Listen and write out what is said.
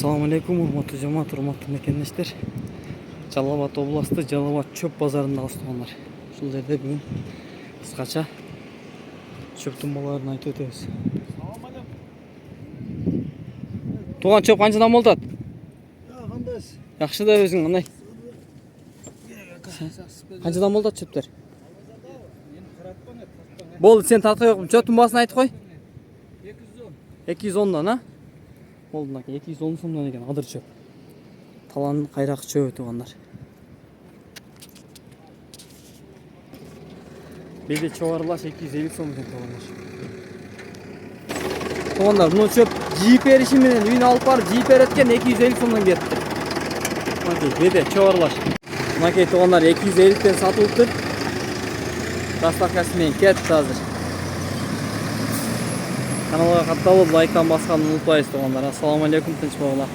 Assalamu алейкум, урматтуу жамаат, урматтуу мекендештер. Жалал Абад областы Жалал Абад чөп базарында устугандар. Ушул жерде бүгүн кыскача чөптүн бааларын айтып өтөбүз. Туган чөп канчадан болот? Кандайсыз? Жакшы да өзүң кандай? Канчадан болот чөптөр? Болду, сен тарткай коюп, чөптүн баасын айтып кой. 210 а? Болду, мынакей 210 сомдон экен адыр чөп. Талан кайрак чөбү тугандар. Беде чоғарлаш 250 сом екен тугандар. Тугандар, мына чөп жийип бериши менен үйүнө алып барып жийип береткен 250 сомдон кетти. Мынакей беде чоғарлаш. Мынакей тугандар 250-тен сатылыптыр. Доставкасы менен кетти азыр. Каналга катталып, лайктан басканды унутпайсыз тугандар. Ассаламу алейкум, тынч болгула.